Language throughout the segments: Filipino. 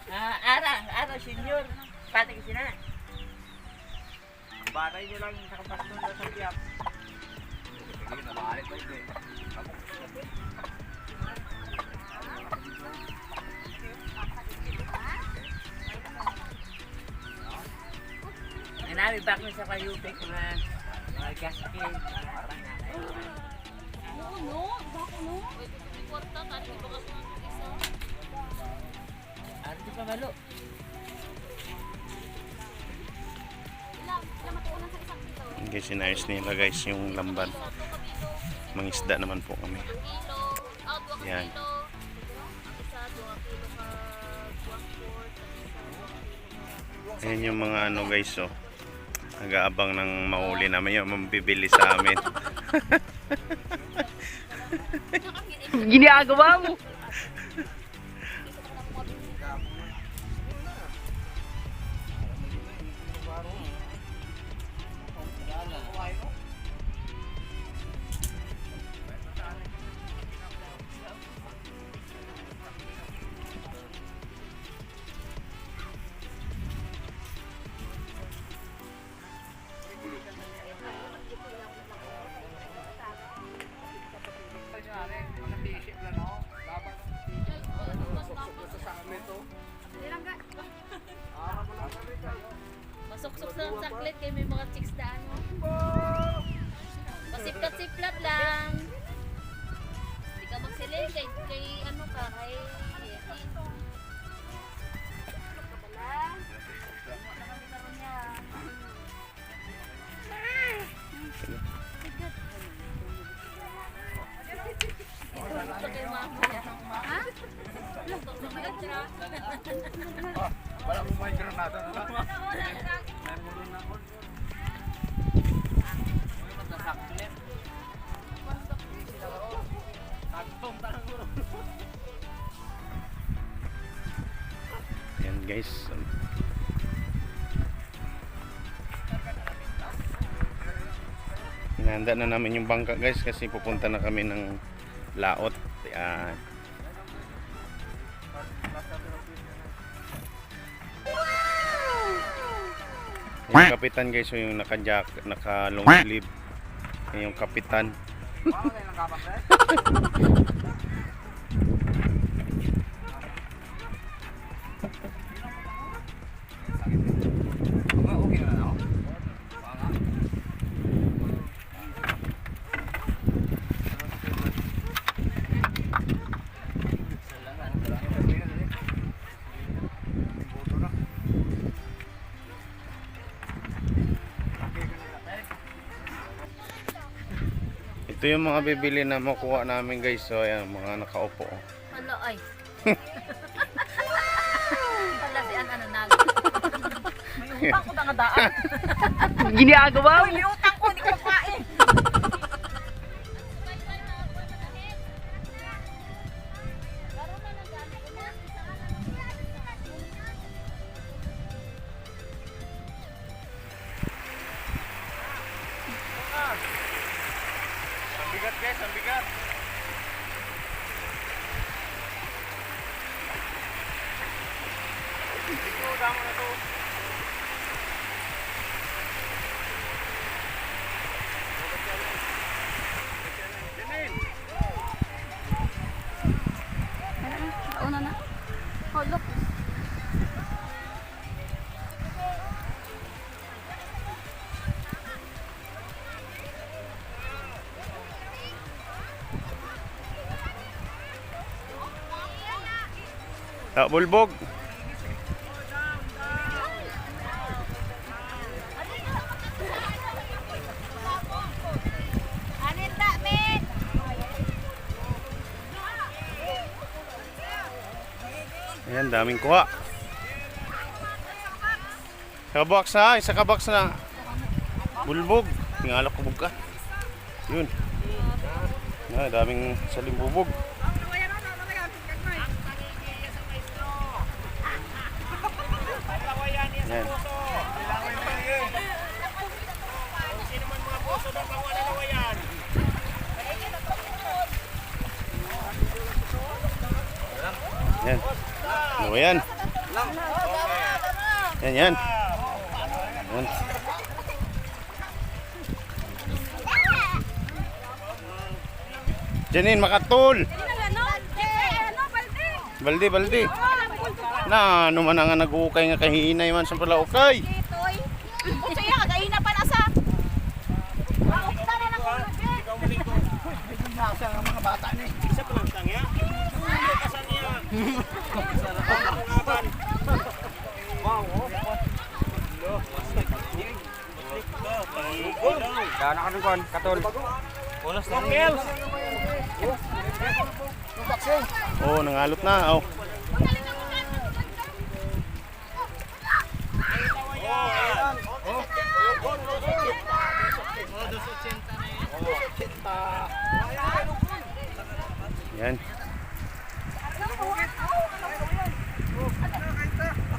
Ara, senior. Pati kasi na. Batay nyo lang sa kapas nun sa tiyak. Sige, nabalik ba ito eh. Nami back na sa Payupik, mga gaski. No, bako no. Pwede kami kwarta, kahit di ba kasi ng isa. Ano di pa malo? Ilang matuunan sa isang kilo. Okay, sinayos nila guys yung lamban. Mangisda naman po kami. Yan. Ayan yung mga ano guys, oh. Nag-aabang ng mahuli namin, yung mabibili sa amin. Ginagawa mo. Masuksok sa saklit kay may mga chicks na ano. Pasiplat-siplat lang. Hindi ka magsiling kay ano ka, kay Wala mo may granada na lang. Ayan guys. Hinahanda na namin yung bangka guys kasi pupunta na kami ng laot. Ayan. Yung kapitan guys, yung naka-jacket, naka-long sleeve. Yung kapitan. Ito yung mga bibili na makuha namin guys. So ayan, mga nakaupo. Hala ay. Hala si ano nag. May utang ko na kadaan. Ginagawa mo. May utang ko, hindi ko makain. Ang bigat guys, ang bigat. Ito, damo na to. Una na. Oh, look. Bulbog. Ayan, daming kuha. Isa box na, isa ka box na. Bulbog. Tingalak ko bugka. Yun. Na, daming salimbubog. Yan. Yan. O yan. Yan, yan. Yan. Janine, makatul. Baldi, baldi. Na, ano man nga nag-uukay nga kahinay man sa pala ukay. Kaya kagaina pa na sa. Mga bata ni. Isa pa lang tangya. Kasan niya. Wow. Yan ako ng kon, katol. Ulas na rin. Oh, nangalot na. Oh. Yan.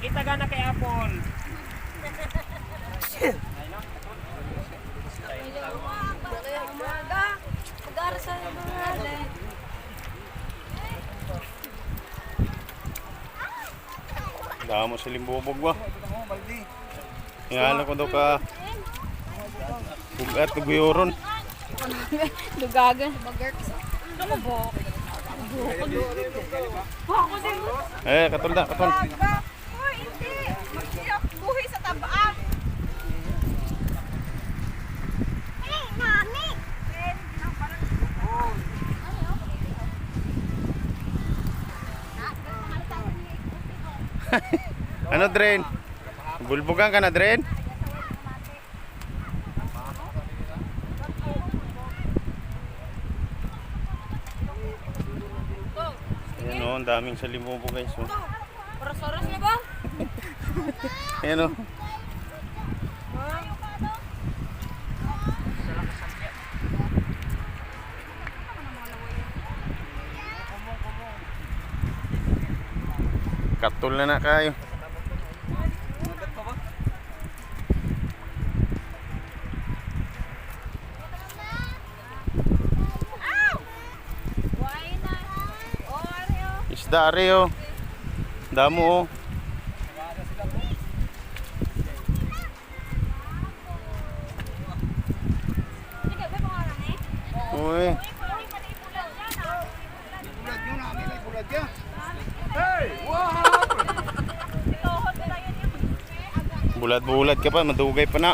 Kita gana kay Apon. Damo sa limbubog ba? Ingala ko daw ka bugat guyoron. Dugagan. Bagert. Ano ba? Katol na, katol. Uy, hindi. Magsiyak buhi sa tabaan. Eh, mami. Ano, Dren? Bulbugan ka na, Dren? Ayan o, ang daming salimubo guys. Oh. Oras-oras na ba? Ayan o. Katul na kayo. Isda Areo. Damo. Uy. Bulat-bulat ka pa, madugay pa na.